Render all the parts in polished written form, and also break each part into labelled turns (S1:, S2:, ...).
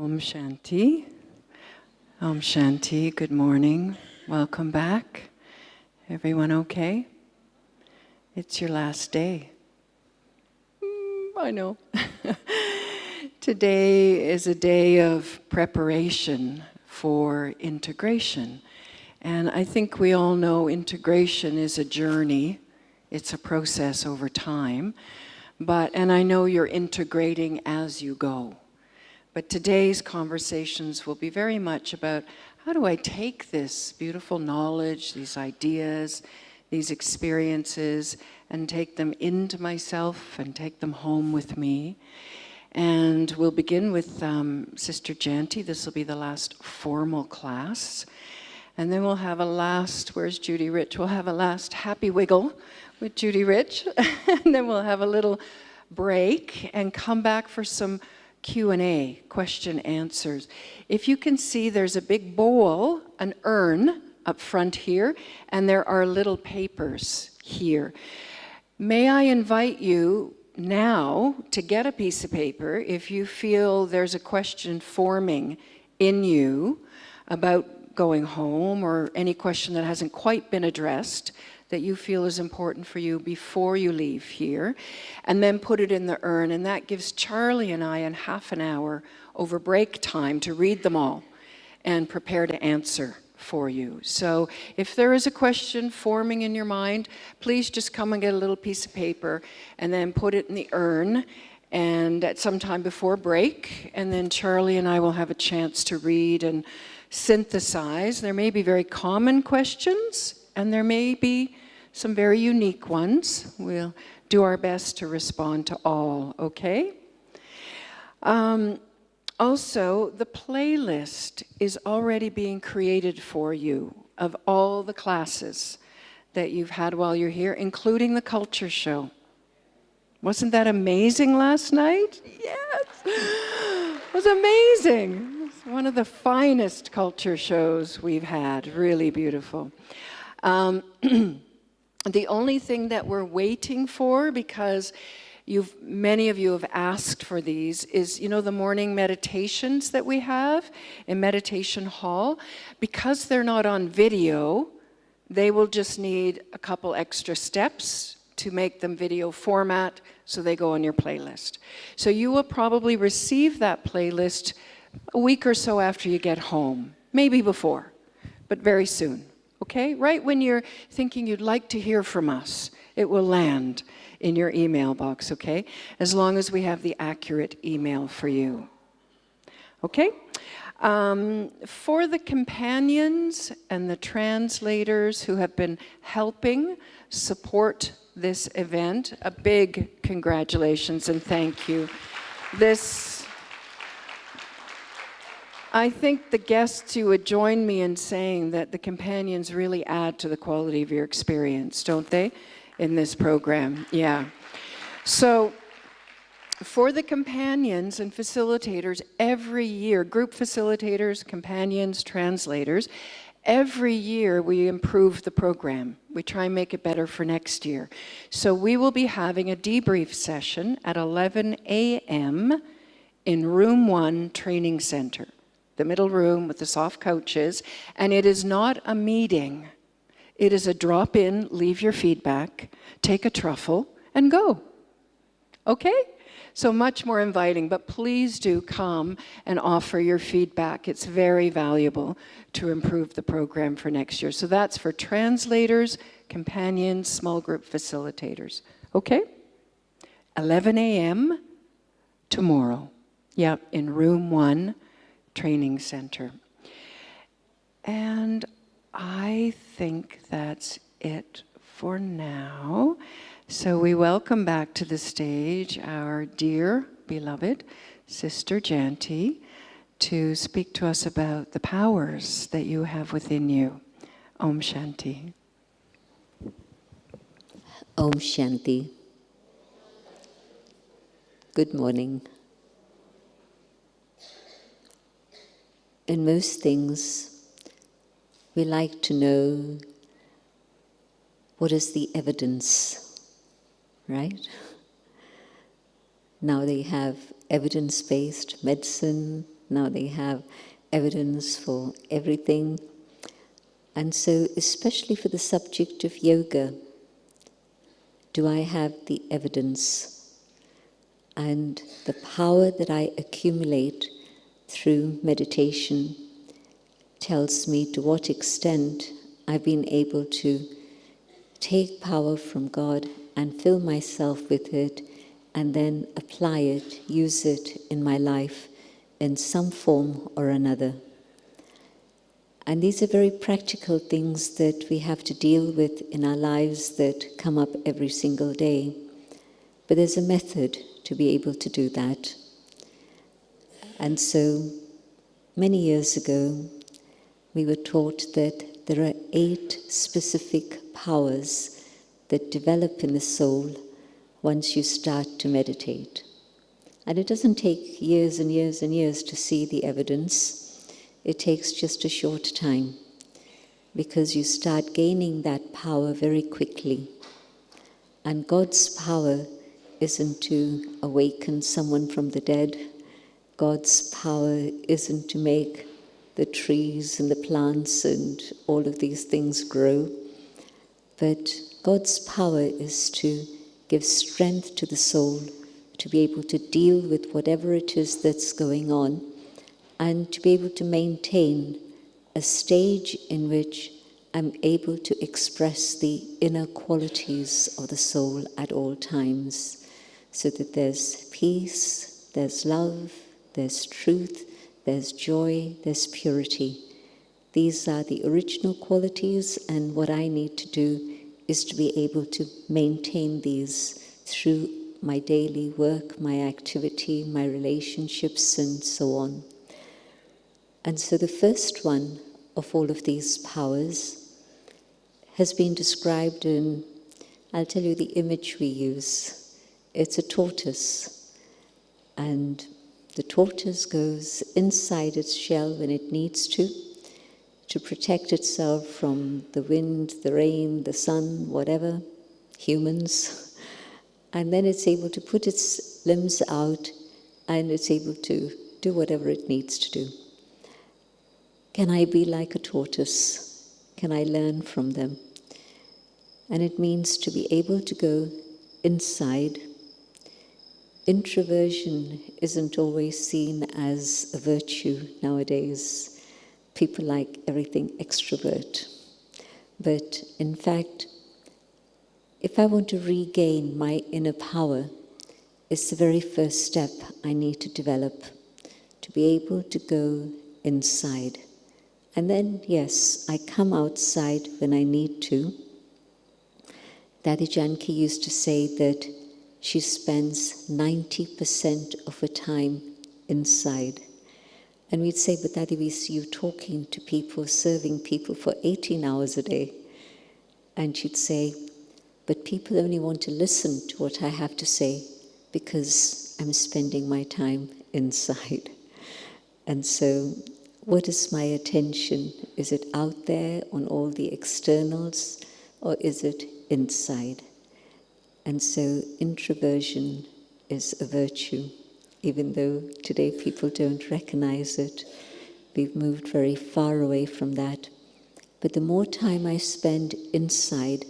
S1: Om Shanti. Om Shanti. Good morning. Welcome back. Everyone okay? It's your last day. I know. Today is a day of preparation for integration. And I think we all know integration is a journey. It's a process over time. And I know you're integrating as you go. But today's conversations will be very much about how do I take this beautiful knowledge, these ideas, these experiences, and take them into myself and take them home with me. And we'll begin with Sister Jayanti. This will be the last formal class. And then we'll have a last, where's Judy Rich? We'll have a last happy wiggle with Judy Rich. And then we'll have a little break and come back for some Q&A, question answers. If you can see, there's a big bowl, an urn up front here, and there are little papers here. May I invite you now to get a piece of paper if you feel there's a question forming in you about going home or any question that hasn't quite been addressed that you feel is important for you before you leave here, and then put it in the urn. And that gives Charlie and I in half an hour over break time to read them all and prepare to answer for you. So if there is a question forming in your mind, please just come and get a little piece of paper and then put it in the urn and at some time before break, and then Charlie and I will have a chance to read and synthesize. There may be very common questions and there may be some very unique ones. We'll do our best to respond to all, okay? Also, the playlist is already being created for you of all the classes that you've had while you're here, including the culture show. Wasn't that amazing last night? Yes, it was amazing. It was one of the finest culture shows we've had, really beautiful. The only thing that we're waiting for, because many of you have asked for these, is, you know, the morning meditations that we have in Meditation Hall. Because they're not on video, they will just need a couple extra steps to make them video format so they go on your playlist. So you will probably receive that playlist a week or so after you get home, maybe before, but very soon. Okay, right when you're thinking you'd like to hear from us, it will land in your email box, okay? As long as we have the accurate email for you. Okay? For the companions and the translators who have been helping support this event, a big congratulations and thank you. I think the guests, you would join me in saying that the companions really add to the quality of your experience, don't they, in this program? Yeah. So for the companions and facilitators, every year, group facilitators, companions, translators, every year we improve the program. We try and make it better for next year. So we will be having a debrief session at 11 a.m. in Room 1 Training Center. The middle room with the soft couches, and it is not a meeting. It is a drop in, leave your feedback, take a truffle, and go. Okay? So much more inviting, but please do come and offer your feedback. It's very valuable to improve the program for next year. So that's for translators, companions, small group facilitators. Okay? 11 a.m. tomorrow. Yep, in Room 1. Training Center. And I think that's it for now. So we welcome back to the stage our dear, beloved Sister Jayanti to speak to us about the powers that you have within you. Om Shanti.
S2: Om Shanti. Good morning. In most things, we like to know what is the evidence, right? Now they have evidence-based medicine, Now they have evidence for everything. And so, especially for the subject of yoga, do I have the evidence? And the power that I accumulate through meditation tells me to what extent I've been able to take power from God and fill myself with it, and then apply it, use it in my life in some form or another. And these are very practical things that we have to deal with in our lives that come up every single day. But there's a method to be able to do that. And so, many years ago, we were taught that there are 8 specific powers that develop in the soul once you start to meditate. And it doesn't take years and years and years to see the evidence. It takes just a short time, because you start gaining that power very quickly. And God's power isn't to awaken someone from the dead. God's power isn't to make the trees and the plants and all of these things grow. But God's power is to give strength to the soul to be able to deal with whatever it is that's going on, and to be able to maintain a stage in which I'm able to express the inner qualities of the soul at all times, so that there's peace, there's love, there's truth, there's joy, there's purity. These are the original qualities, and what I need to do is to be able to maintain these through my daily work, my activity, my relationships, and so on. And so the first one of all of these powers has been described in, I'll tell you the image we use. It's a tortoise. And the tortoise goes inside its shell when it needs to protect itself from the wind, the rain, the sun, whatever, humans. And then it's able to put its limbs out, and it's able to do whatever it needs to do. Can I be like a tortoise? Can I learn from them? And it means to be able to go inside. Introversion isn't always seen as a virtue nowadays. People like everything extrovert. But in fact, if I want to regain my inner power, it's the very first step I need to develop, to be able to go inside. And then, yes, I come outside when I need to. Daddy Janki used to say that she spends 90% of her time inside. And we'd say, but Daddy, we see you talking to people, serving people for 18 hours a day. And she'd say, but people only want to listen to what I have to say because I'm spending my time inside. And so, what is my attention? Is it out there on all the externals, or is it inside? And so, introversion is a virtue. Even though today people don't recognize it, we've moved very far away from that. But the more time I spend inside,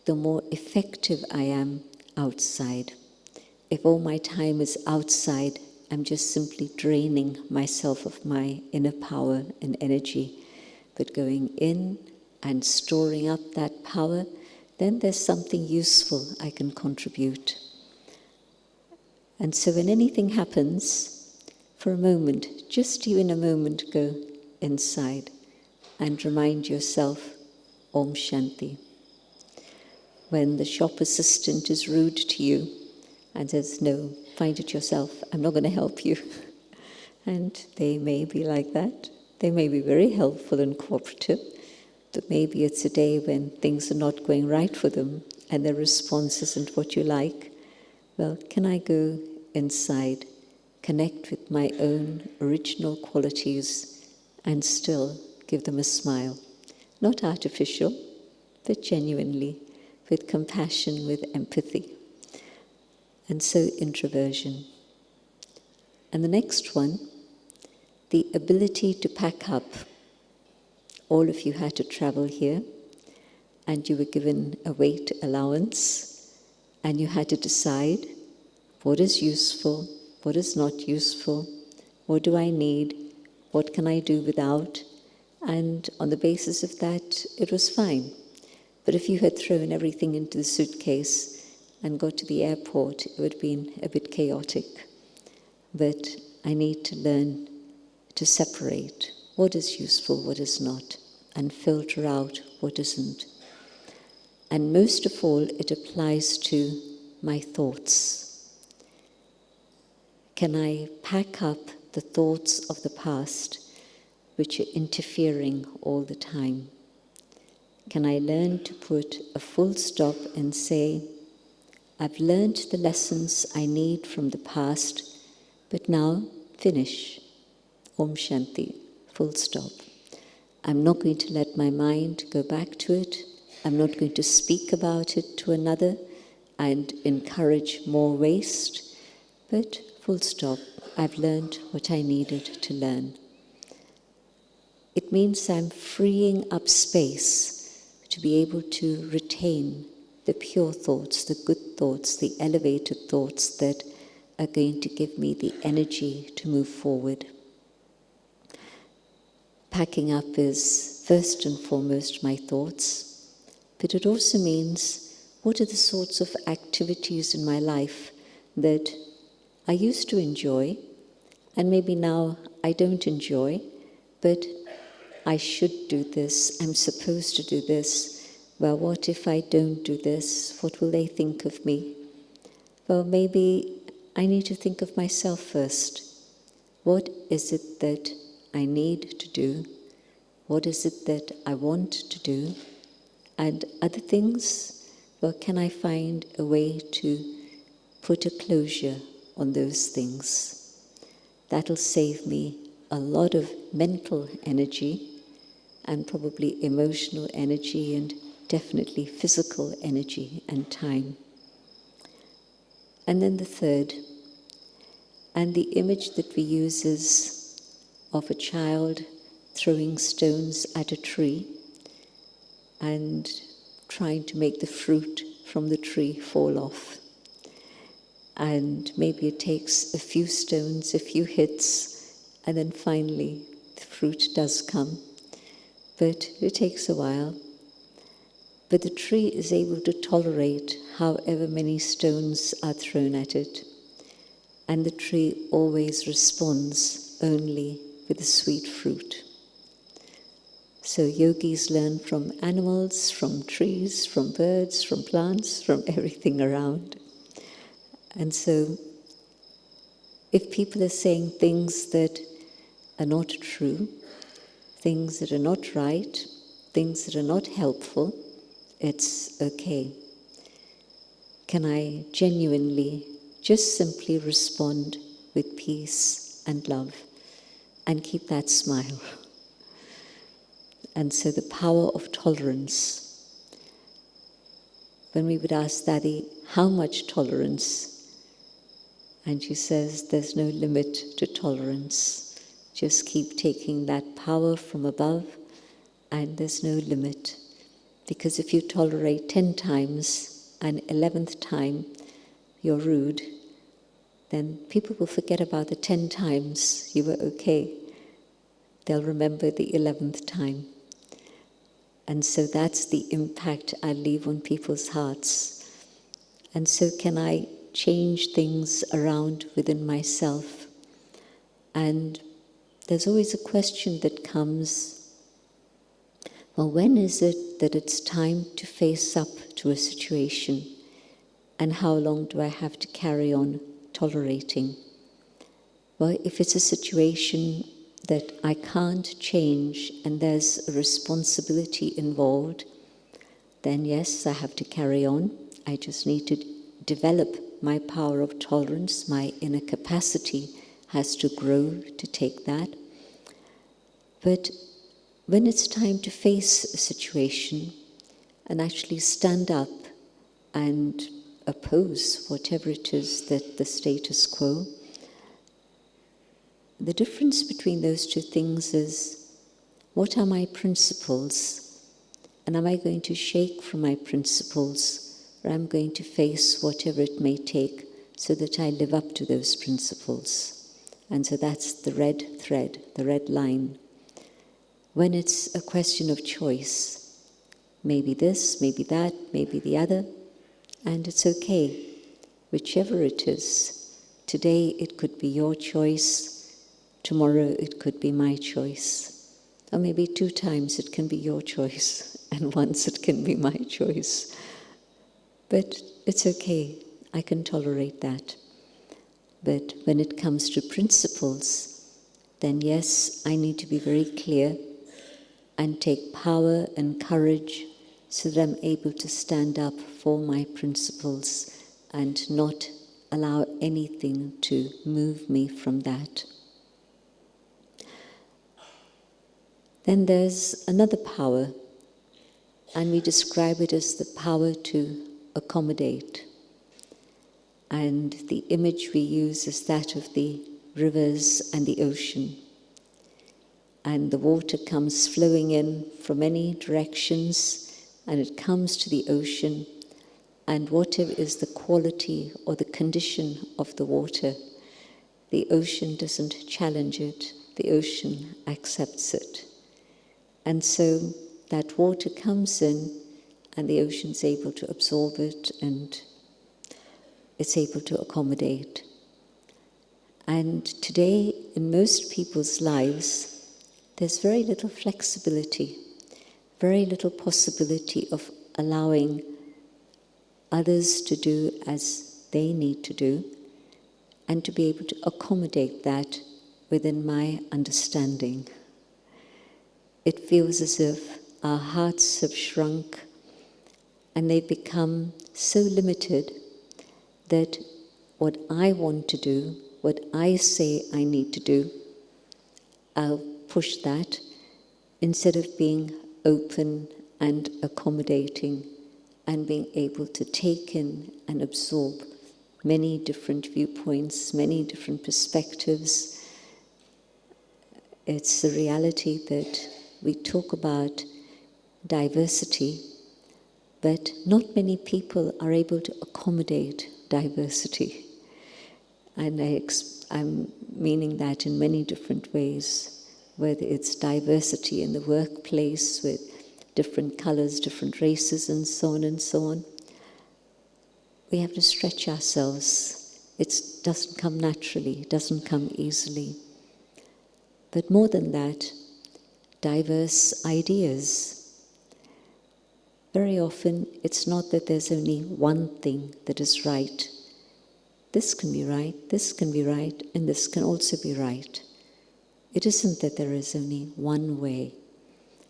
S2: the more effective I am outside. If all my time is outside, I'm just simply draining myself of my inner power and energy. But going in and storing up that power, then there's something useful I can contribute. And so when anything happens, for a moment, just even a moment, go inside and remind yourself, Om Shanti. When the shop assistant is rude to you and says, no, find it yourself, I'm not going to help you. And they may be like that. They may be very helpful and cooperative, but maybe it's a day when things are not going right for them and their response isn't what you like. Well, can I go inside, connect with my own original qualities, and still give them a smile? Not artificial, but genuinely, with compassion, with empathy. And so introversion. And the next one the ability to pack up. All of you had to travel here, and you were given a weight allowance, and you had to decide what is useful, what is not useful, what do I need, what can I do without, and on the basis of that, it was fine. But if you had thrown everything into the suitcase and got to the airport, it would have been a bit chaotic. But I need to learn to separate what is useful, what is not, and filter out what isn't. And most of all, it applies to my thoughts. Can I pack up the thoughts of the past which are interfering all the time? Can I learn to put a full stop and say, I've learned the lessons I need from the past, but now finish. Om Shanti, full stop. I'm not going to let my mind go back to it. I'm not going to speak about it to another and encourage more waste, but full stop. I've learned what I needed to learn. It means I'm freeing up space to be able to retain the pure thoughts, the good thoughts, the elevated thoughts that are going to give me the energy to move forward. Packing up is first and foremost my thoughts, but it also means what are the sorts of activities in my life that I used to enjoy, and maybe now I don't enjoy, but I should do this, I'm supposed to do this. Well, what if I don't do this? What will they think of me? Well, maybe I need to think of myself first. What is it that I need to do? What is it that I want to do? And other things, well, can I find a way to put a closure on those things? That'll save me a lot of mental energy and probably emotional energy and definitely physical energy and time. And then the third, and the image that we use is of a child throwing stones at a tree and trying to make the fruit from the tree fall off. And maybe it takes a few stones, a few hits, and then finally the fruit does come. But it takes a while. But the tree is able to tolerate however many stones are thrown at it. And the tree always responds only with the sweet fruit. So yogis learn from animals, from trees, from birds, from plants, from everything around. And so if people are saying things that are not true, things that are not right, things that are not helpful, it's okay. Can I genuinely, just simply respond with peace and love and keep that smile? And so the power of tolerance. When we would ask Daddy, how much tolerance? And she says, there's no limit to tolerance. Just keep taking that power from above, and there's no limit. Because if you tolerate 10 times and 11th time you're rude, then people will forget about the 10 times you were okay. They'll remember the 11th time. And so that's the impact I leave on people's hearts. And so can I change things around within myself? And there's always a question that comes, well, when is it that it's time to face up to a situation? And how long do I have to carry on tolerating? Well, if it's a situation that I can't change and there's a responsibility involved, then yes, I have to carry on. I just need to develop my power of tolerance. My inner capacity has to grow to take that. But when it's time to face a situation and actually stand up and oppose whatever it is that the status quo, the difference between those two things is, what are my principles? And am I going to shake from my principles, or am I going to face whatever it may take so that I live up to those principles? And so that's the red thread, the red line. When it's a question of choice, maybe this, maybe that, maybe the other, and it's okay, whichever it is. Today it could be your choice, tomorrow it could be my choice, or maybe 2 times it can be your choice, and once it can be my choice. But it's okay, I can tolerate that. But when it comes to principles, then yes, I need to be very clear and take power and courage so that I'm able to stand up for my principles and not allow anything to move me from that. Then there's another power, and we describe it as the power to accommodate. And the image we use is that of the rivers and the ocean. And the water comes flowing in from many directions, and it comes to the ocean, and whatever is the quality or the condition of the water, the ocean doesn't challenge it, the ocean accepts it. And so that water comes in, and the ocean's able to absorb it, and it's able to accommodate. And today, in most people's lives, there's very little flexibility, very little possibility of allowing others to do as they need to do, and to be able to accommodate that within my understanding. It feels as if our hearts have shrunk, and they've become so limited that what I want to do, what I say I need to do, I'll push that instead of being open and accommodating and being able to take in and absorb many different viewpoints, many different perspectives. It's the reality that we talk about diversity, but not many people are able to accommodate diversity. And I'm meaning that in many different ways, whether it's diversity in the workplace with different colors, different races, and so on and so on. We have to stretch ourselves. It doesn't come naturally, it doesn't come easily. But more than that, diverse ideas. Very often, it's not that there's only one thing that is right. This can be right, this can be right, and this can also be right. It isn't that there is only one way.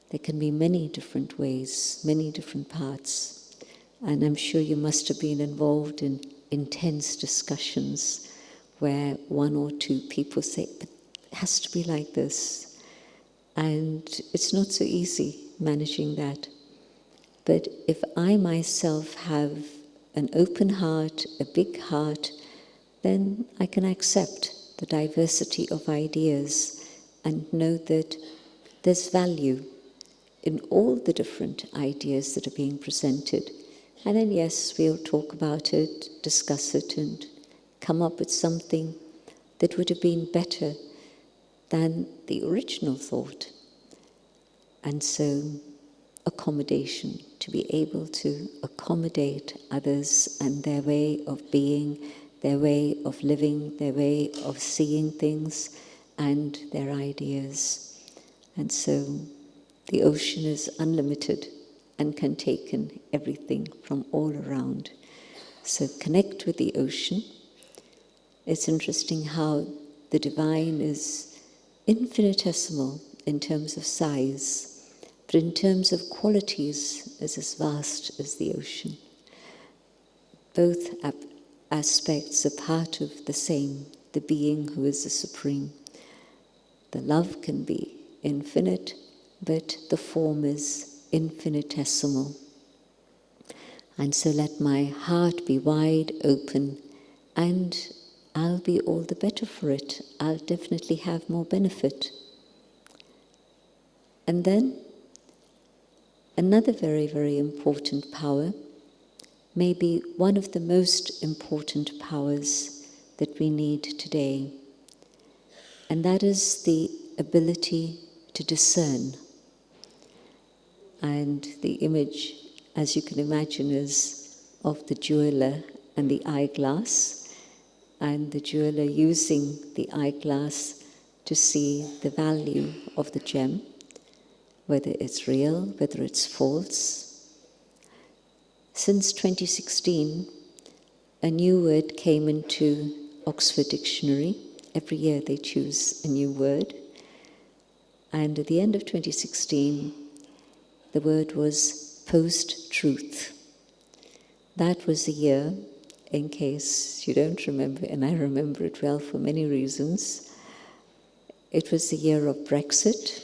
S2: There can be many different ways, many different paths. And I'm sure you must have been involved in intense discussions where 1 or 2 people say, but it has to be like this. And it's not so easy managing that. But if I myself have an open heart, a big heart, then I can accept the diversity of ideas and know that there's value in all the different ideas that are being presented. And then yes, we'll talk about it, discuss it, and come up with something that would have been better than the original thought. And so, accommodation, to be able to accommodate others and their way of being, their way of living, their way of seeing things, and their ideas. And so the ocean is unlimited and can take in everything from all around. So connect with the ocean. It's interesting how the divine is infinitesimal in terms of size, but in terms of qualities is as vast as the ocean. Both aspects are part of the same, the being who is the supreme. The love can be infinite, but the form is infinitesimal. And so let my heart be wide open, and I'll be all the better for it. I'll definitely have more benefit. And then, another very, very important power, maybe one of the most important powers that we need today, and that is the ability to discern. And the image, as you can imagine, is of the jeweler and the eyeglass, and the jeweler using the eyeglass to see the value of the gem, whether it's real, whether it's false. Since 2016, a new word came into Oxford Dictionary. Every year they choose a new word. And at the end of 2016, the word was post-truth. That was the year, in case you don't remember, and I remember it well for many reasons. It was the year of Brexit.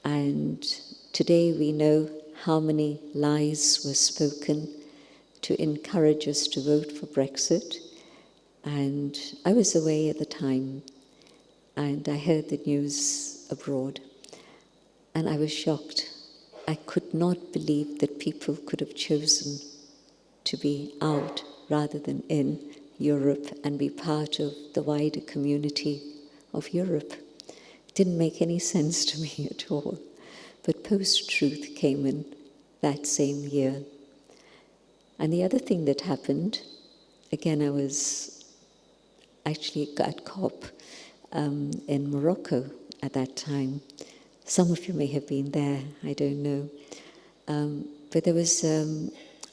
S2: And today we know how many lies were spoken to encourage us to vote for Brexit. And I was away at the time, and I heard the news abroad, and I was shocked. I could not believe that people could have chosen to be out rather than in Europe and be part of the wider community of Europe. It didn't make any sense to me at all. But post-truth came in that same year. And the other thing that happened, again, I was actually at COP in Morocco at that time. Some of you may have been there, I don't know. But there was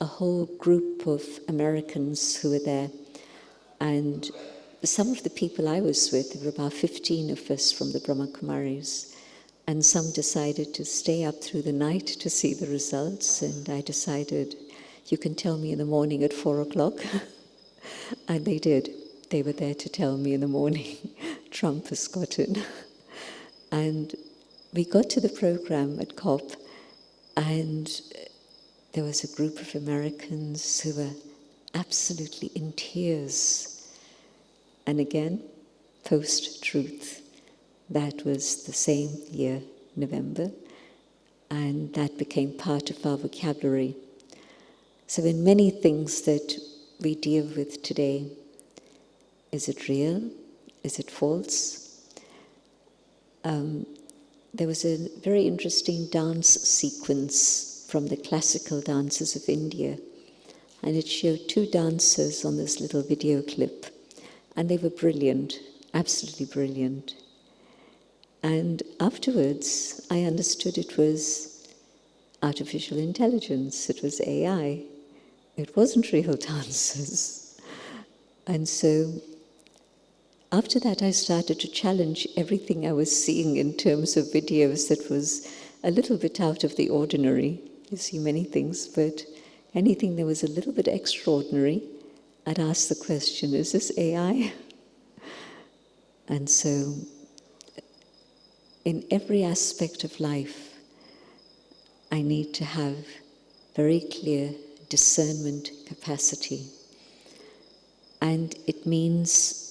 S2: a whole group of Americans who were there. And some of the people I was with, there were about 15 of us from the Brahma Kumaris. And some decided to stay up through the night to see the results. And I decided, you can tell me in the morning at 4 o'clock. And they did. They were there to tell me in the morning, Trump has got in. And we got to the program at COP, and there was a group of Americans who were absolutely in tears. And again, post-truth. That was the same year, November, and that became part of our vocabulary. So in many things that we deal with today, is it real? Is it false? There was a very interesting dance sequence from the classical dances of India, and it showed two dancers on this little video clip, and they were brilliant, absolutely brilliant. And afterwards, I understood it was artificial intelligence, it was AI. It wasn't real dancers. And so, after that, I started to challenge everything I was seeing in terms of videos that was a little bit out of the ordinary. You see many things, but anything that was a little bit extraordinary, I'd ask the question, is this AI? And so, in every aspect of life, I need to have very clear discernment capacity. And it means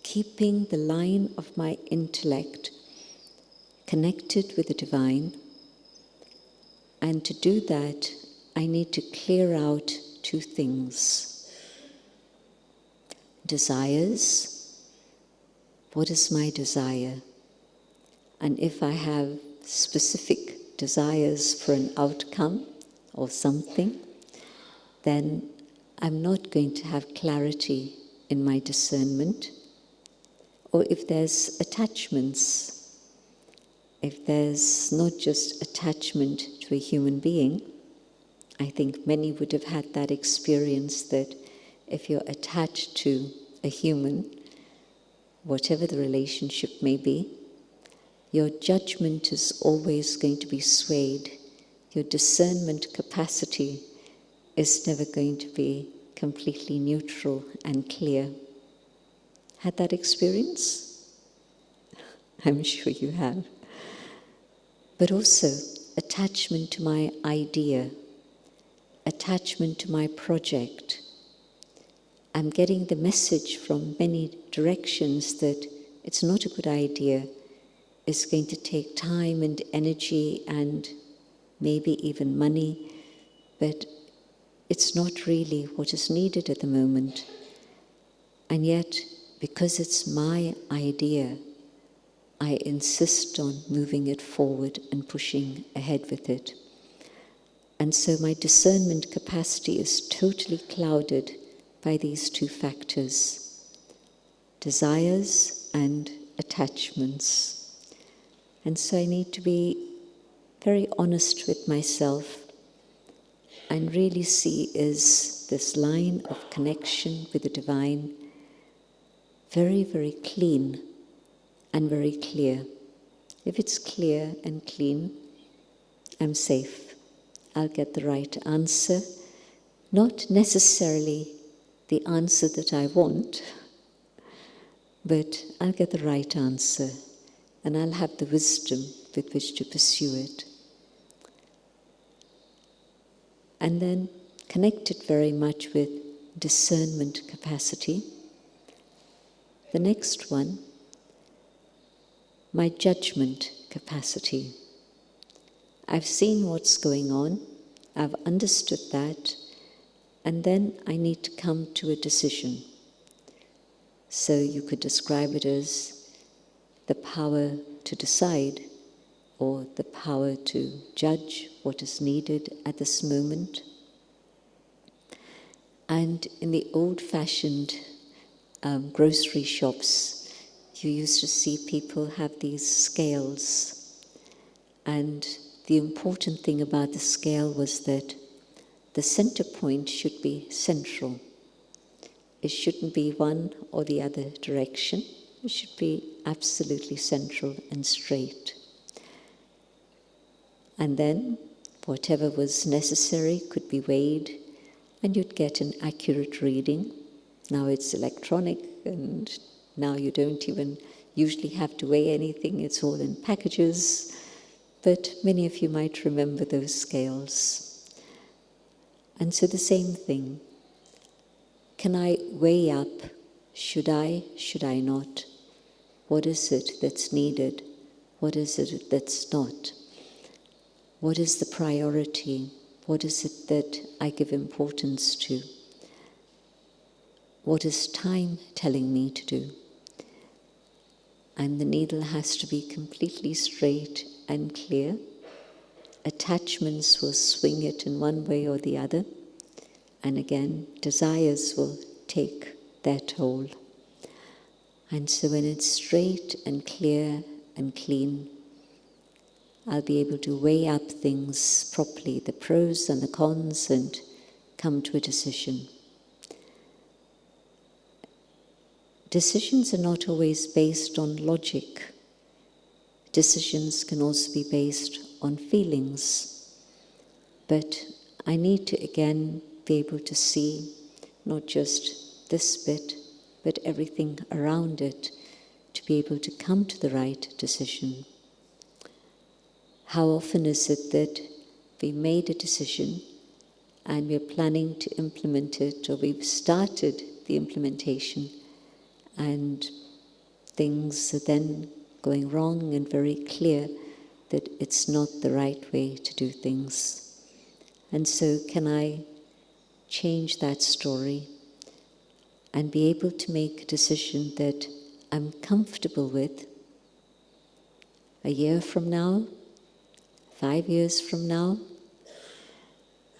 S2: keeping the line of my intellect connected with the divine. And to do that, I need to clear out two things. Desires. What is my desire? And if I have specific desires for an outcome or something, then I'm not going to have clarity in my discernment. Or if there's attachments, if there's not just attachment to a human being, I think many would have had that experience that if you're attached to a human, whatever the relationship may be, your judgment is always going to be swayed. Your discernment capacity is never going to be completely neutral and clear. Had that experience? I'm sure you have. But also, attachment to my idea, attachment to my project. I'm getting the message from many directions that it's not a good idea. It's going to take time and energy and maybe even money, but it's not really what is needed at the moment. And yet, because it's my idea, I insist on moving it forward and pushing ahead with it. And so my discernment capacity is totally clouded by these two factors, desires and attachments. And so I need to be very honest with myself and really see is this line of connection with the divine very, very clean and very clear. If it's clear and clean, I'm safe. I'll get the right answer, not necessarily the answer that I want, but I'll get the right answer and I'll have the wisdom with which to pursue it. And then connected very much with discernment capacity. The next one, my judgment capacity. I've seen what's going on, I've understood that, and then I need to come to a decision. So you could describe it as the power to decide or the power to judge what is needed at this moment. And in the old-fashioned grocery shops, you used to see people have these scales. And the important thing about the scale was that the center point should be central. It shouldn't be one or the other direction. It should be absolutely central and straight. And then whatever was necessary could be weighed and you'd get an accurate reading. Now it's electronic and now you don't even usually have to weigh anything. It's all in packages. But many of you might remember those scales. And so the same thing. Can I weigh up? Should I not? What is it that's needed? What is it that's not? What is the priority? What is it that I give importance to? What is time telling me to do? And the needle has to be completely straight and clear. Attachments will swing it in one way or the other. And again, desires will take their toll. And so when it's straight and clear and clean, I'll be able to weigh up things properly, the pros and the cons, and come to a decision. Decisions are not always based on logic. Decisions can also be based on feelings. But I need to again be able to see not just this bit, but everything around it to be able to come to the right decision. How often is it that we made a decision and we're planning to implement it, or we've started the implementation and things are then going wrong and very clear that it's not the right way to do things. And so can I change that story and be able to make a decision that I'm comfortable with a year from now, 5 years from now?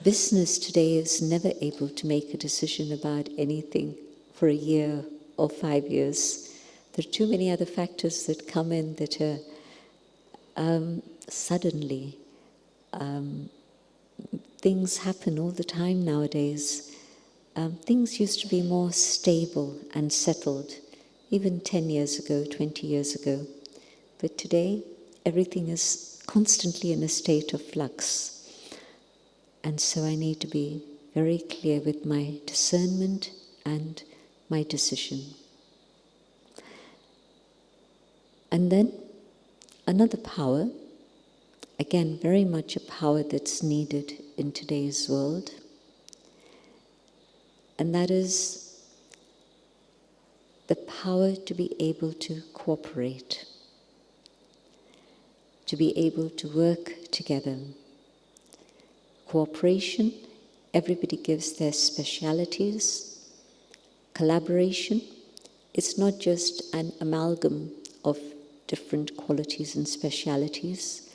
S2: Business today is never able to make a decision about anything for a year or 5 years. There are too many other factors that come in that are suddenly. Things happen all the time nowadays. Things used to be more stable and settled, even 10 years ago, 20 years ago. But today, everything is constantly in a state of flux. And so I need to be very clear with my discernment and my decision. And then another power, again, very much a power that's needed in today's world, and that is the power to be able to cooperate, to be able to work together. Cooperation, everybody gives their specialities. Collaboration, it's not just an amalgam of different qualities and specialities,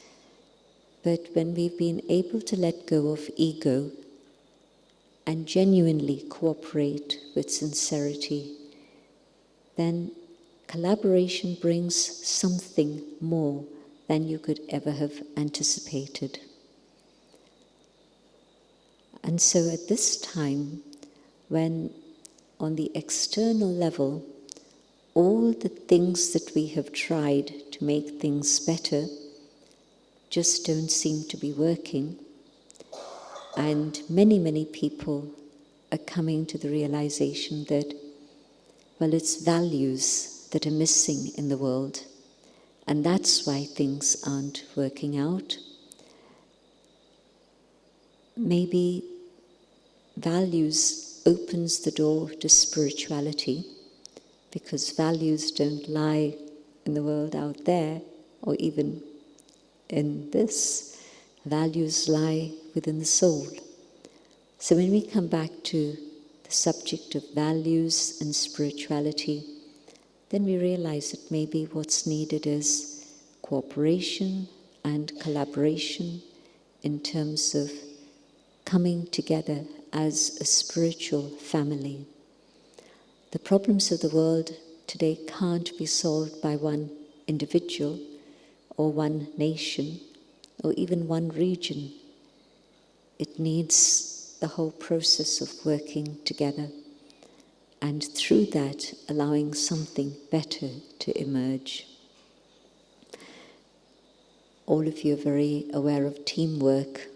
S2: but when we've been able to let go of ego and genuinely cooperate with sincerity, then collaboration brings something more than you could ever have anticipated. And so at this time, when on the external level, all the things that we have tried to make things better just don't seem to be working, and many, many people are coming to the realization that, well, it's values that are missing in the world, and that's why things aren't working out. Maybe values opens the door to spirituality, because values don't lie in the world out there, or even in this. Values lie within the soul. So when we come back to the subject of values and spirituality, then we realize that maybe what's needed is cooperation and collaboration in terms of coming together as a spiritual family. The problems of the world today can't be solved by one individual or one nation or even one region. It needs the whole process of working together, and through that allowing something better to emerge. All of you are very aware of teamwork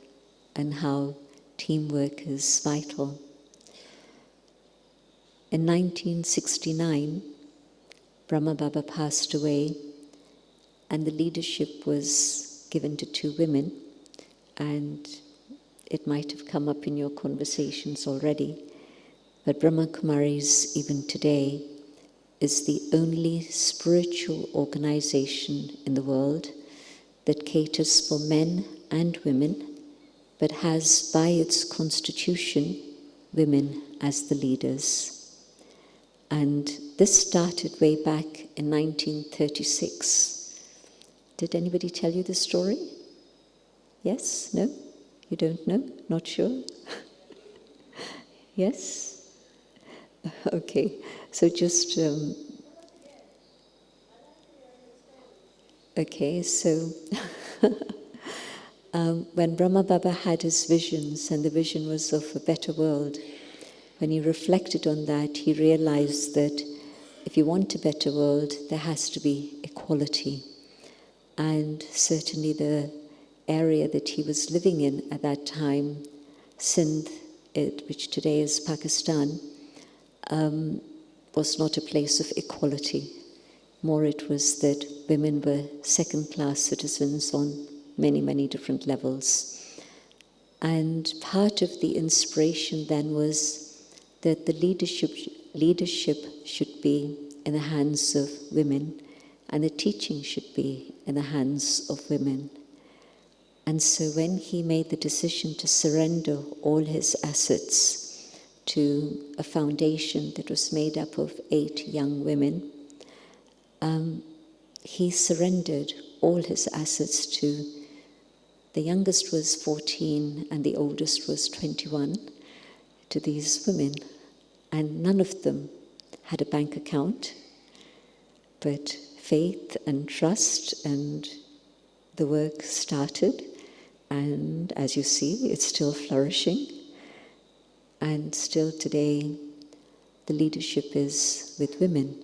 S2: and how teamwork is vital. In 1969, Brahma Baba passed away, and the leadership was given to two women, and it might have come up in your conversations already, but Brahma Kumaris, even today, is the only spiritual organization in the world that caters for men and women, but has by its constitution women as the leaders. And this started way back in 1936. Did anybody tell you the story? Yes? No? You don't know? Not sure? Yes? Okay, so just... Okay, so... when Brahma Baba had his visions, and the vision was of a better world, when he reflected on that, he realized that if you want a better world, there has to be equality. And certainly the area that he was living in at that time, Sindh, which today is Pakistan, was not a place of equality. More it was that women were second-class citizens on many, many different levels. And part of the inspiration then was that the leadership should be in the hands of women, and the teaching should be in the hands of women. And so when he made the decision to surrender all his assets to a foundation that was made up of 8 young women, he surrendered all his assets to, the youngest was 14 and the oldest was 21, to these women. And none of them had a bank account, but faith and trust, and the work started. And as you see, it's still flourishing. And still today, the leadership is with women.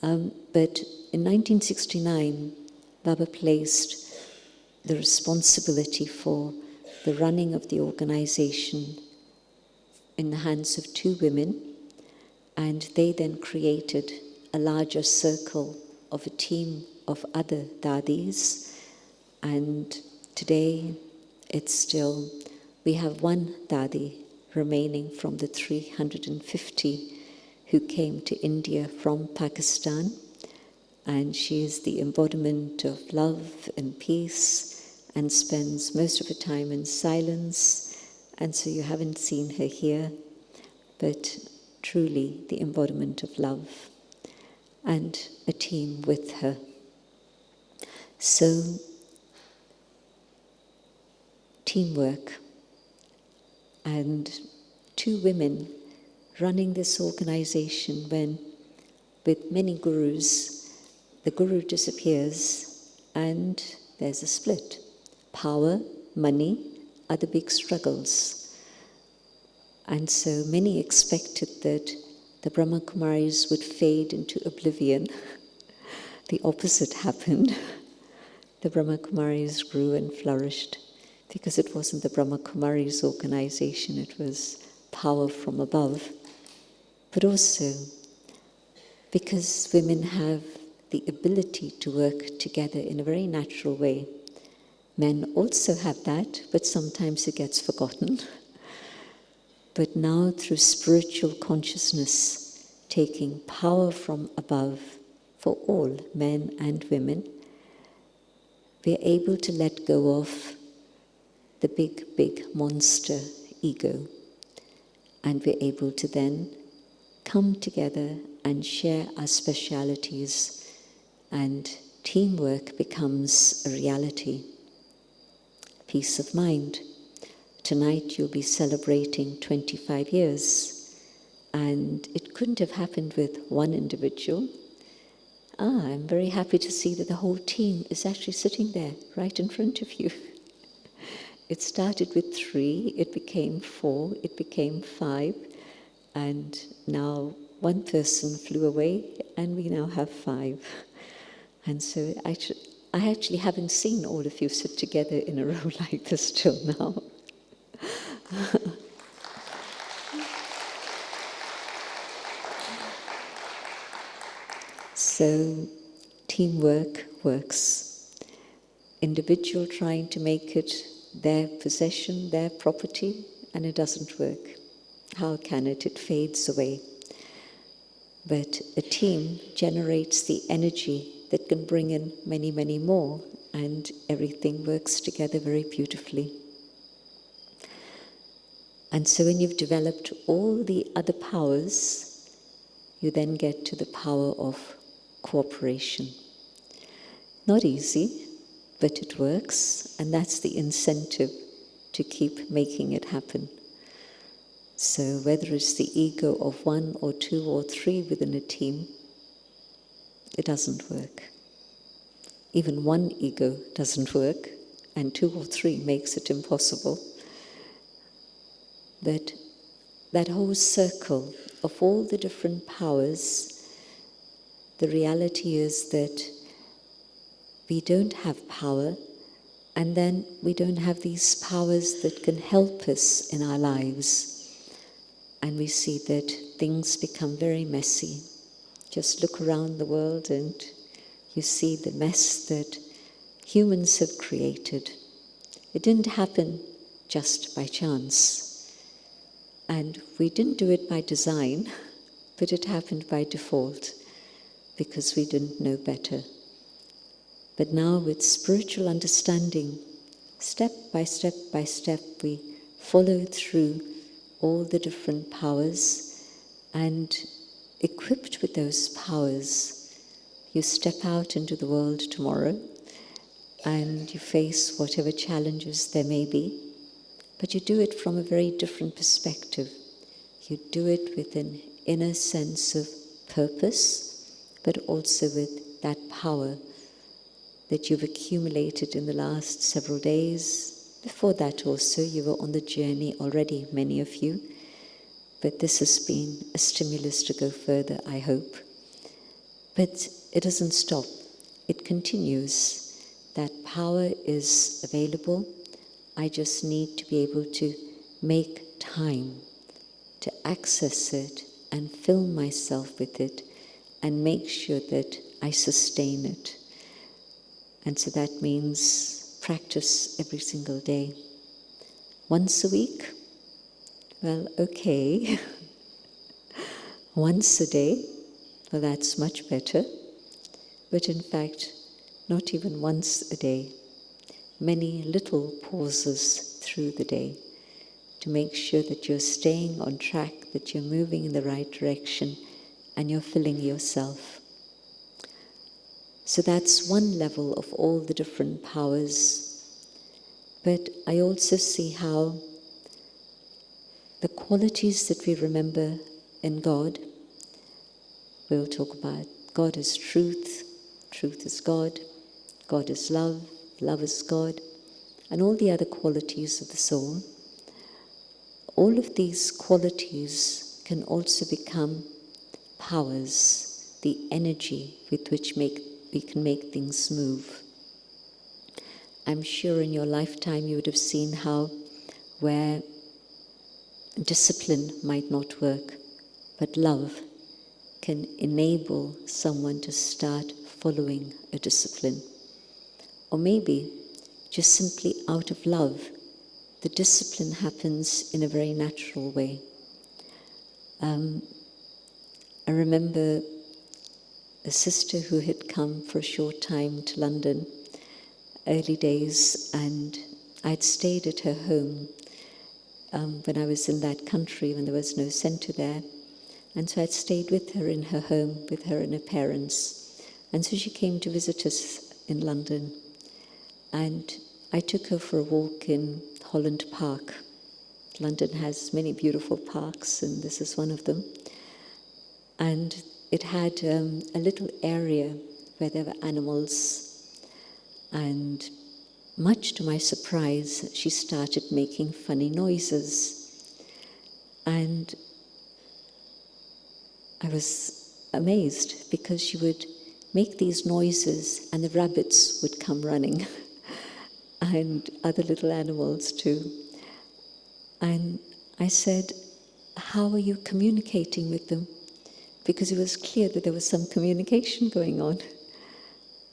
S2: But in 1969, Baba placed the responsibility for the running of the organization in the hands of 2 women, and they then created a larger circle of a team of other dadis, and today it's still, we have 1 dadi remaining from the 350 who came to India from Pakistan, and she is the embodiment of love and peace and spends most of her time in silence, and so you haven't seen her here, but truly the embodiment of love, and a team with her. So, teamwork, and 2 women running this organization when, with many gurus, the guru disappears and there's a split. Power, money are the big struggles. And so many expected that the Brahma Kumaris would fade into oblivion. The opposite happened. The Brahma Kumaris grew and flourished because it wasn't the Brahma Kumaris organization, it was power from above. But also because women have the ability to work together in a very natural way. Men also have that, but sometimes it gets forgotten. But now, through spiritual consciousness, taking power from above for all, men and women, we're able to let go of the big, big monster ego. And we're able to then come together and share our specialities, and teamwork becomes a reality. Peace of mind. Tonight you'll be celebrating 25 years, and it couldn't have happened with one individual. I'm very happy to see that the whole team is actually sitting there, right in front of you. It started with 3, it became 4, it became 5, and now 1 person flew away, and we now have 5. And so I actually haven't seen all of you sit together in a row like this till now. So teamwork works. Individual trying to make it their possession, their property, and it doesn't work. How can it? It fades away. But a team generates the energy that can bring in many, many more, and everything works together very beautifully. And so when you've developed all the other powers, you then get to the power of cooperation. Not easy, but it works, and that's the incentive to keep making it happen. So whether it's the ego of 1 or 2 or 3 within a team, it doesn't work. Even 1 ego doesn't work, and 2 or 3 makes it impossible. But that whole circle of all the different powers, the reality is that we don't have power, and then we don't have these powers that can help us in our lives. And we see that things become very messy. Just look around the world and you see the mess that humans have created. It didn't happen just by chance. And we didn't do it by design, but it happened by default because we didn't know better. But now with spiritual understanding, step by step by step, we follow through all the different powers, and equipped with those powers, you step out into the world tomorrow and you face whatever challenges there may be. But you do it from a very different perspective. You do it with an inner sense of purpose, but also with that power that you've accumulated in the last several days. Before that also, you were on the journey already, many of you. But this has been a stimulus to go further, I hope. But it doesn't stop. It continues. That power is available. I just need to be able to make time to access it and fill myself with it and make sure that I sustain it. And so that means practice every single day. Once a week? Well, okay. once a day, well, that's much better. But in fact, not even once a day. Many little pauses through the day to make sure that you're staying on track, that you're moving in the right direction, and you're filling yourself. So that's one level of all the different powers. But I also see how the qualities that we remember in God, we'll talk about God is truth, truth is God, God is love, love is God, and all the other qualities of the soul. All of these qualities can also become powers, the energy with which we can make things move. I'm sure in your lifetime you would have seen how where discipline might not work, but love can enable someone to start following a discipline. Or maybe just simply out of love, the discipline happens in a very natural way. I remember a sister who had come for a short time to London, early days, and I'd stayed at her home when I was in that country, when there was no centre there. And so I'd stayed with her in her home, with her and her parents. And so she came to visit us in London. And I took her for a walk in Holland Park. London has many beautiful parks, and this is one of them. And it had a little area where there were animals. And much to my surprise, she started making funny noises. And I was amazed because she would make these noises and the rabbits would come running and other little animals too. And I said, how are you communicating with them? Because it was clear that there was some communication going on.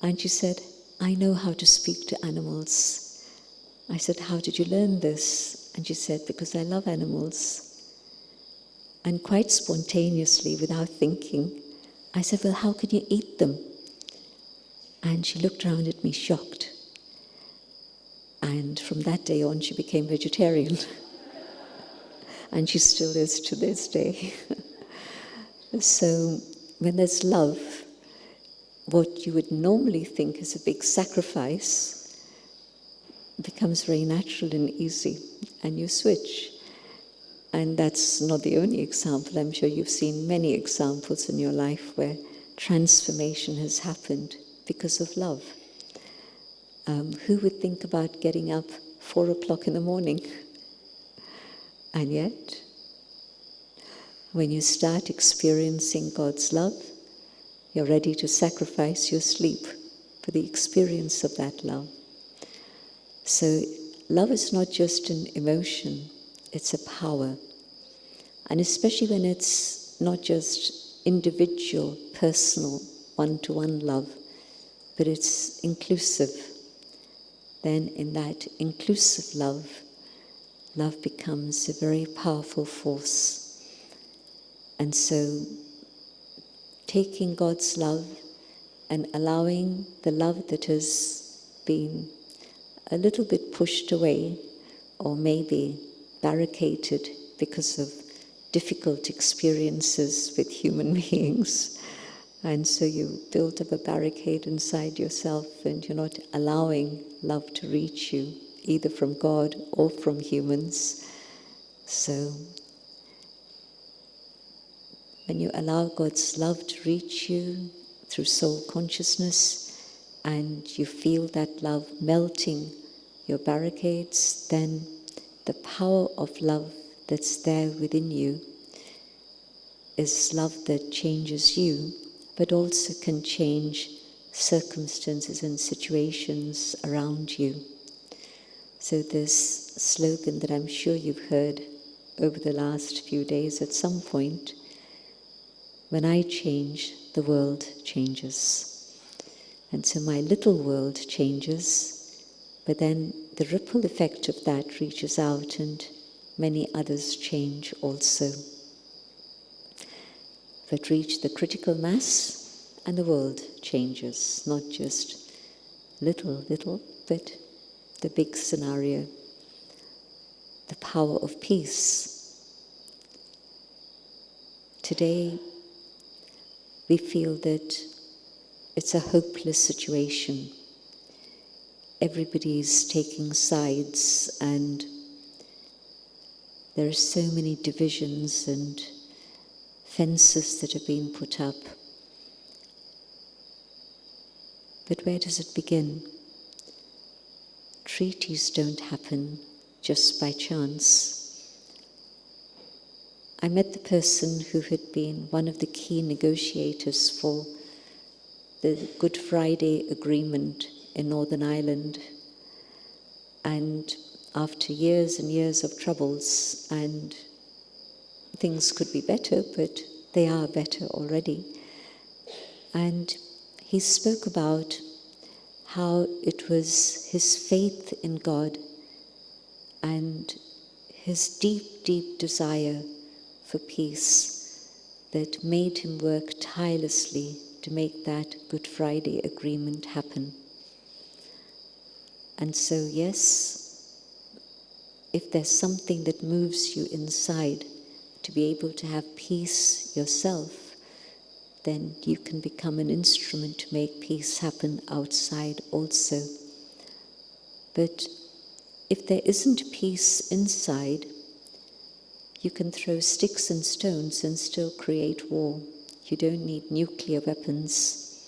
S2: And she said, I know how to speak to animals. I said, how did you learn this? And she said, because I love animals. And quite spontaneously, without thinking, I said, well, how can you eat them? And she looked around at me shocked. And from that day on, she became vegetarian. And she still is to this day. So when there's love, what you would normally think is a big sacrifice becomes very natural and easy, and you switch. And that's not the only example. I'm sure you've seen many examples in your life where transformation has happened because of love. Who would think about getting up 4 o'clock in the morning? And yet, when you start experiencing God's love, you're ready to sacrifice your sleep for the experience of that love. So love is not just an emotion, it's a power. And especially when it's not just individual, personal, one-to-one love, but it's inclusive. Then in that inclusive love, love becomes a very powerful force. And so taking God's love and allowing the love that has been a little bit pushed away or maybe barricaded because of difficult experiences with human beings. And so you build up a barricade inside yourself and you're not allowing love to reach you, either from God or from humans. So when you allow God's love to reach you through soul consciousness and you feel that love melting your barricades, then the power of love that's there within you is love that changes you, but also can change circumstances and situations around you. So this slogan that I'm sure you've heard over the last few days at some point, when I change, the world changes. And so my little world changes, but then the ripple effect of that reaches out and many others change also. but reach the critical mass and the world changes, not just little, but the big scenario. The power of peace. Today, we feel that it's a hopeless situation. Everybody's taking sides, and there are so many divisions and fences that have been put up. But where does it begin? Treaties don't happen just by chance. I met the person who had been one of the key negotiators for the Good Friday Agreement in Northern Ireland. And after years and years of troubles, and things could be better, but they are better already. And he spoke about how it was his faith in God and his deep, deep desire for peace that made him work tirelessly to make that Good Friday Agreement happen. And so, yes, if there's something that moves you inside to be able to have peace yourself, then you can become an instrument to make peace happen outside also. But if there isn't peace inside, you can throw sticks and stones and still create war. You don't need nuclear weapons.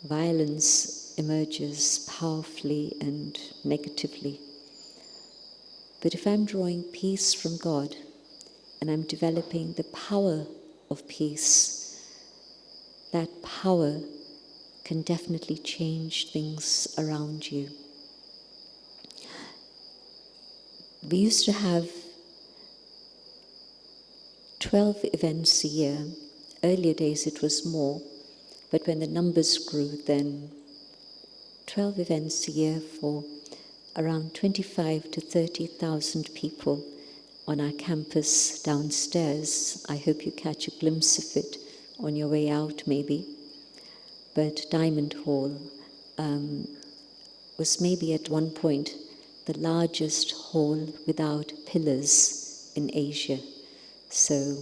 S2: Violence emerges powerfully and negatively. But if I'm drawing peace from God and I'm developing the power of peace, that power can definitely change things around you. We used to have 12 events a year. Earlier days it was more, but when the numbers grew, then 12 events a year for around 25 to 30,000 people on our campus downstairs. I hope you catch a glimpse of it on your way out, maybe. But Diamond Hall was maybe at one point the largest hall without pillars in Asia. So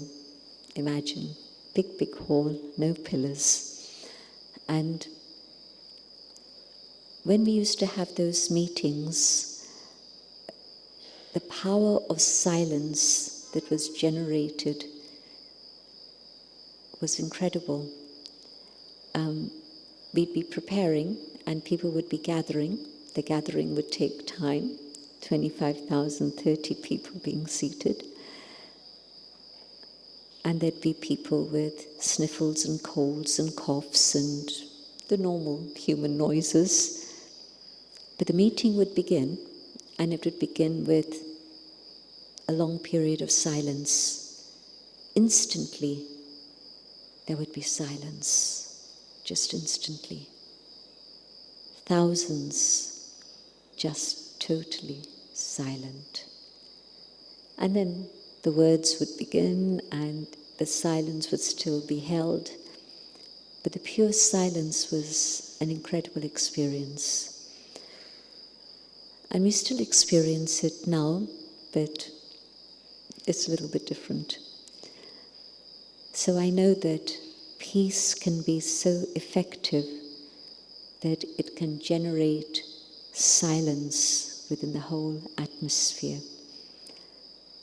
S2: imagine, big hall, no pillars. And when we used to have those meetings, the power of silence that was generated was incredible. We'd be preparing and people would be gathering. The gathering would take time, 25,000, 30 people being seated. And there'd be people with sniffles and colds and coughs and the normal human noises. But the meeting would begin, and it would begin with a long period of silence. Instantly, there would be silence. Just instantly. Thousands just totally silent. And then the words would begin and the silence would still be held. But the pure silence was an incredible experience. And we still experience it now, but it's a little bit different. So I know that peace can be so effective that it can generate silence within the whole atmosphere.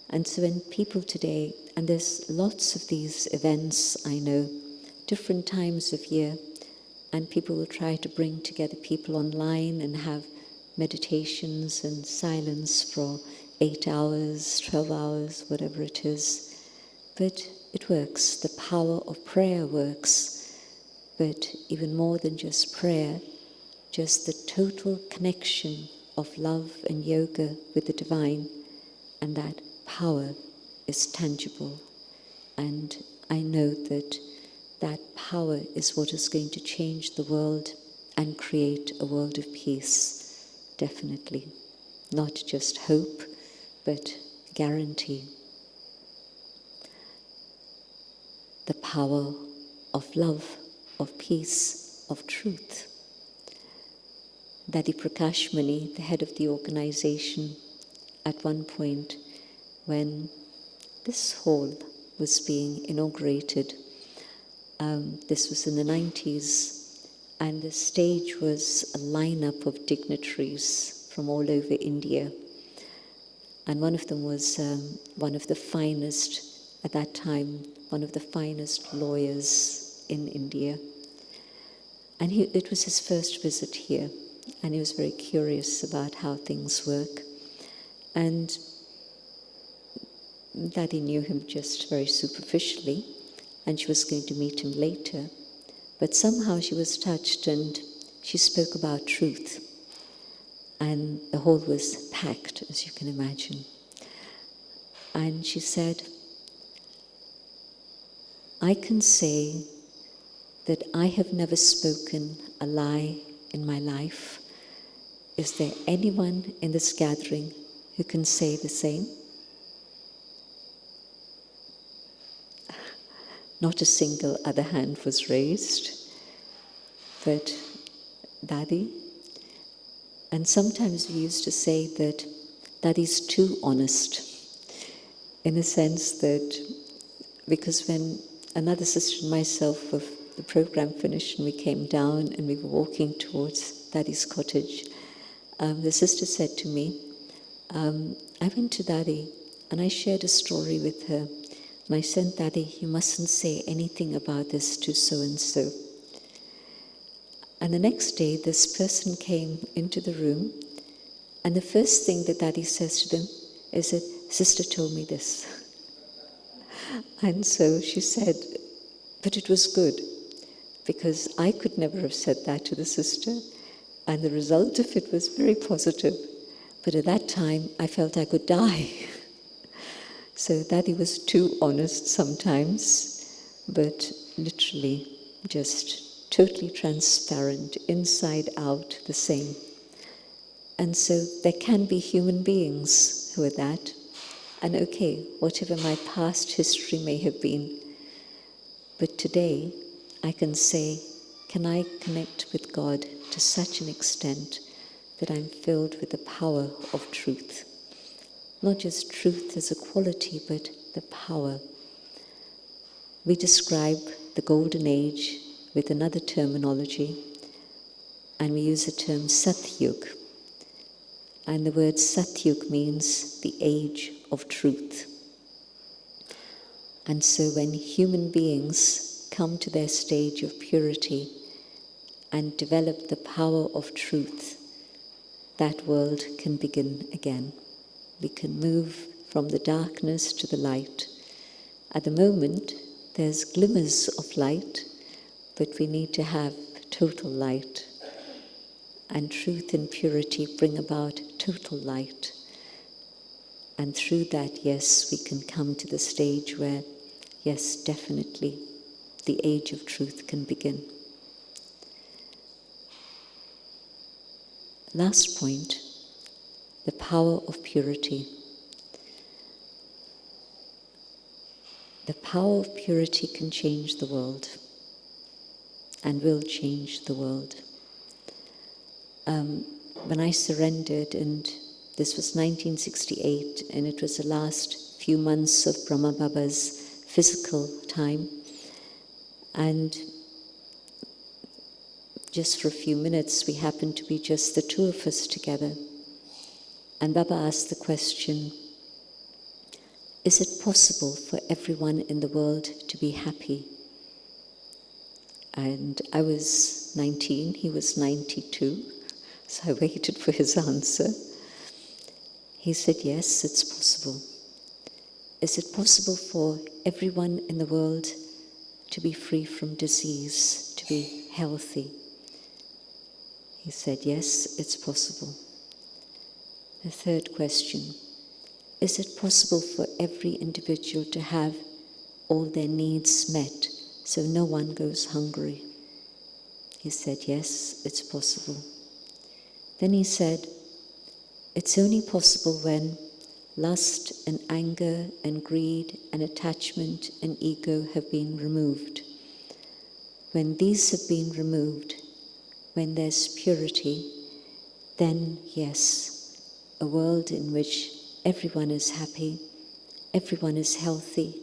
S2: And so when people today, and there's lots of these events, I know, different times of year, and people will try to bring together people online and have meditations and silence for 8 hours, 12 hours, whatever it is. But it works. The power of prayer works. But even more than just prayer, just the total connection of love and yoga with the divine, and that power is tangible. And I know that that power is what is going to change the world and create a world of peace, definitely. Not just hope, but guarantee. the power of love, of peace, of truth. Daddy Prakash Mani, the head of the organization, at one point when this hall was being inaugurated, this was in the 90s, and the stage was a lineup of dignitaries from all over India. And one of them was one of the finest, at that time, one of the finest lawyers in India. And it was his first visit here, and he was very curious about how things work. And Daddy knew him just very superficially, and she was going to meet him later. But somehow she was touched, and she spoke about truth. And the hall was packed, as you can imagine. And she said, I can say that I have never spoken a lie in my life. Is there anyone in this gathering who can say the same? Not a single other hand was raised, but Daddy. And sometimes we used to say that Daddy's too honest, in the sense that, because when another sister and myself of the program finished and we came down and we were walking towards Daddy's cottage, the sister said to me, I went to Daddy and I shared a story with her. And I said, Daddy, you mustn't say anything about this to so-and-so. And the next day, this person came into the room, and the first thing that Daddy says to them is that, Sister told me this. And so she said, but it was good, because I could never have said that to the sister, and the result of it was very positive. But at that time, I felt I could die. So Daddy was too honest sometimes, but literally just totally transparent, inside out, the same. And so there can be human beings who are that. And okay, whatever my past history may have been, but today I can say, can I connect with God to such an extent that I'm filled with the power of truth? Not just truth as a quality, but the power. We describe the golden age with another terminology, and we use the term Satyug. And the word Satyug means the age of truth. And so when human beings come to their stage of purity and develop the power of truth, that world can begin again. We can move from the darkness to the light. At the moment, there's glimmers of light, but we need to have total light. And truth and purity bring about total light. And through that, yes, we can come to the stage where, yes, definitely, the age of truth can begin. Last point, the power of purity. The power of purity can change the world and will change the world. When I surrendered, and this was 1968, and it was the last few months of Brahma Baba's physical time, and just for a few minutes we happened to be just the two of us together. And Baba asked the question, is it possible for everyone in the world to be happy? And I was 19, he was 92, so I waited for his answer. He said, yes, it's possible. Is it possible for everyone in the world to be free from disease, to be healthy? He said, yes, it's possible. The third question, is it possible for every individual to have all their needs met so no one goes hungry? He said, yes, it's possible. Then he said, it's only possible when lust and anger and greed and attachment and ego have been removed. When these have been removed, when there's purity, then yes, a world in which everyone is happy, everyone is healthy,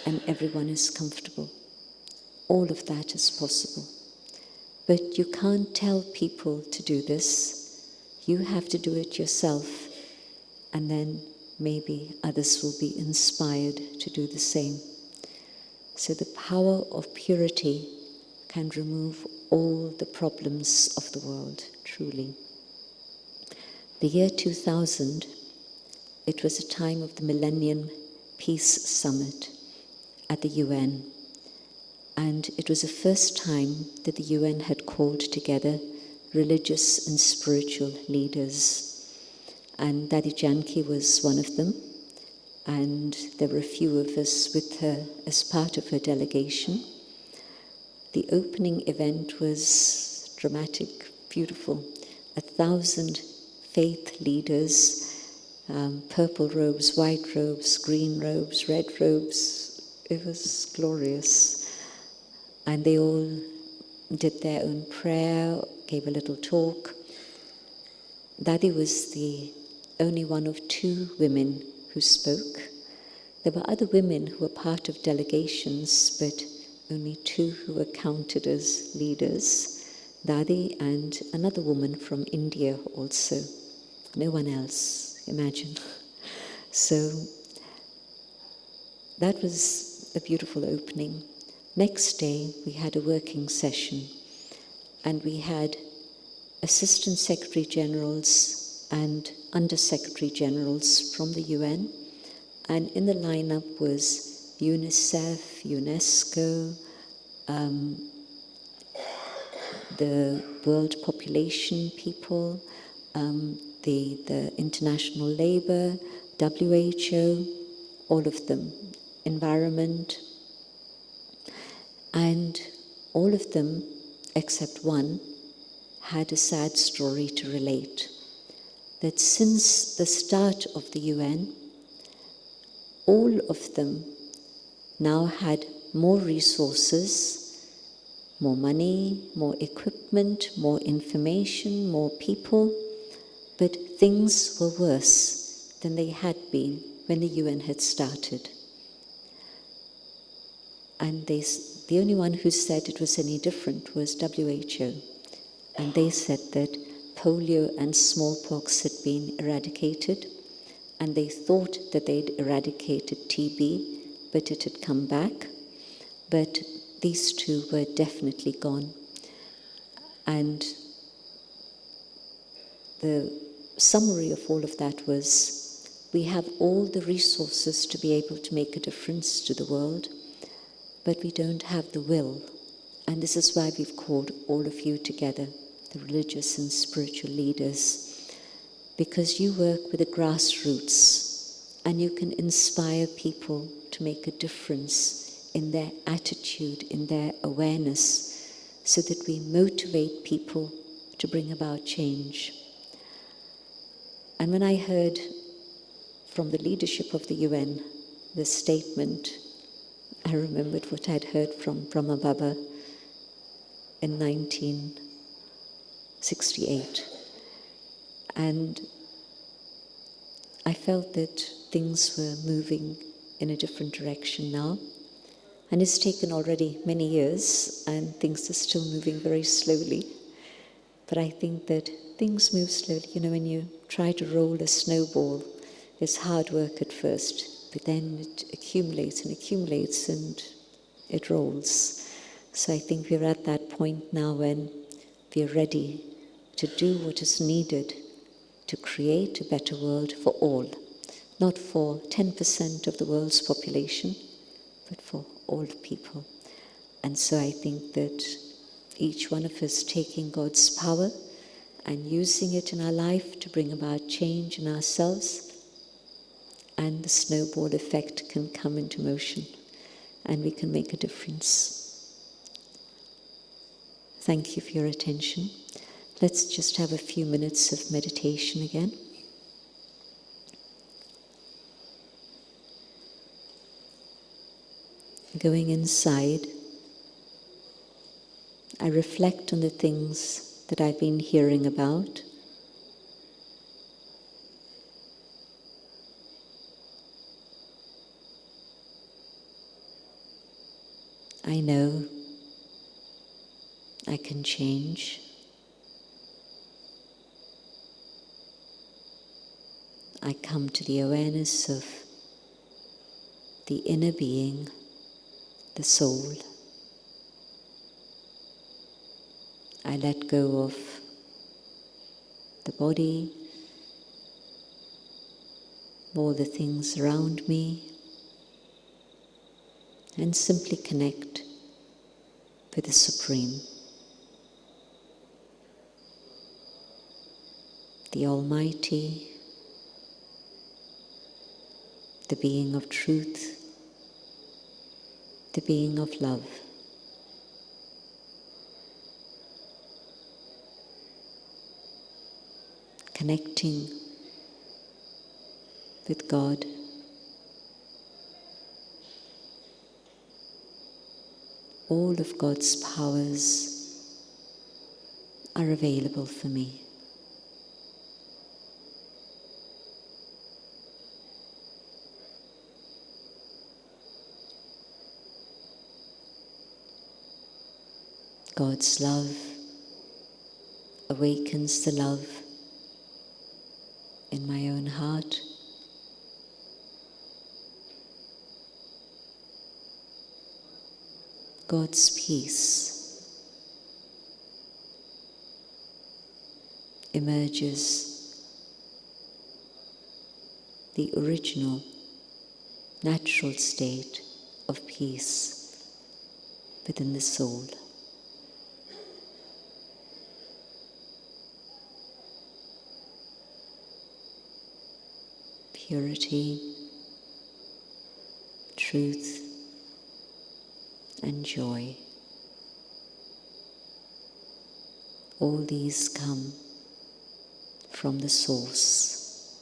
S2: and everyone is comfortable. All of that is possible. But you can't tell people to do this. You have to do it yourself, and then maybe others will be inspired to do the same. So the power of purity can remove all the problems of the world, truly. The year 2000, it was a time of the Millennium Peace Summit at the UN. And it was the first time that the UN had called together religious and spiritual leaders. And Daddy Janki was one of them. And there were a few of us with her as part of her delegation. The opening event was dramatic, beautiful. 1,000 faith leaders, purple robes, white robes, green robes, red robes. It was glorious. And they all did their own prayer, gave a little talk. Daddy was the only one of 2 women who spoke. There were other women who were part of delegations, but only 2 who were counted as leaders. Daddy and another woman from India also. No one else, imagine. So that was a beautiful opening. Next day, we had a working session, and we had Assistant Secretary Generals and Under Secretary Generals from the UN, and in the lineup was UNICEF, UNESCO, the World Population People, the International Labour, WHO, all of them, environment. And all of them, except one, had a sad story to relate. That since the start of the UN, all of them now had more resources, more money, more equipment, more information, more people, but things were worse than they had been when the UN had started. And the only one who said it was any different was WHO. And they said that polio and smallpox had been eradicated, and they thought that they'd eradicated TB, but it had come back. But these 2 were definitely gone. And the summary of all of that was, we have all the resources to be able to make a difference to the world, but we don't have the will. And this is why we've called all of you together, the religious and spiritual leaders, because you work with the grassroots and you can inspire people to make a difference in their attitude, in their awareness, so that we motivate people to bring about change. And when I heard from the leadership of the UN the statement, I remembered what I'd heard from Brahma Baba in 1968. And I felt that things were moving in a different direction now. And it's taken already many years, and things are still moving very slowly. But I think that things move slowly. You know, when you try to roll a snowball, it's hard work at first, but then it accumulates and accumulates and it rolls. So I think we're at that point now when we're ready to do what is needed to create a better world for all. Not for 10% of the world's population, but for all people. And so I think that each one of us taking God's power and using it in our life to bring about change in ourselves, and the snowball effect can come into motion and we can make a difference. Thank you for your attention. Let's just have a few minutes of meditation again. Going inside, I reflect on the things that I've been hearing about. I know I can change. I come to the awareness of the inner being, the soul. I let go of the body, all the things around me, and simply connect with the Supreme, the Almighty, the being of truth, the being of love. Connecting with God, all of God's powers are available for me. God's love awakens the love in my own heart. God's peace emerges, the original, natural state of peace within the soul. Purity, truth, and joy. All these come from the source.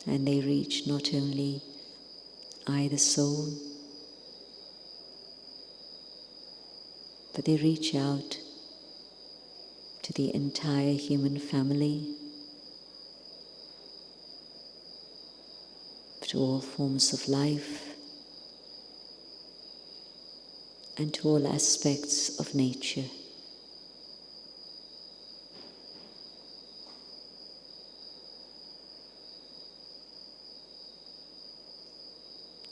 S2: And they reach not only I, the soul, but they reach out to the entire human family, to all forms of life, and to all aspects of nature.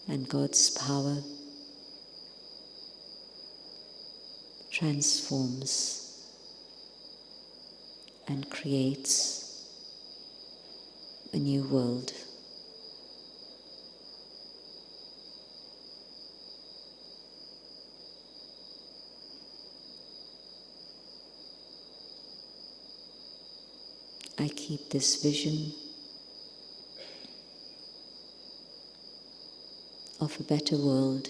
S2: And God's power transforms and creates a new world. I keep this vision of a better world,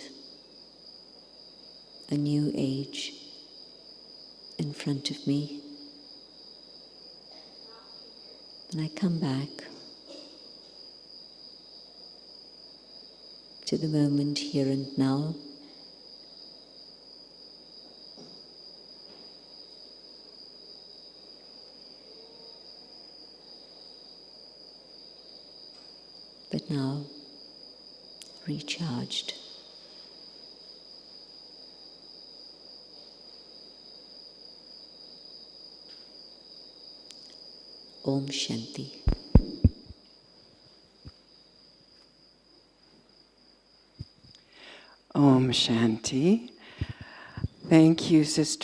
S2: a new age in front of me. And I come back to the moment here and now. But now, recharged. Om Shanti.
S1: Om Shanti. Thank you, Sister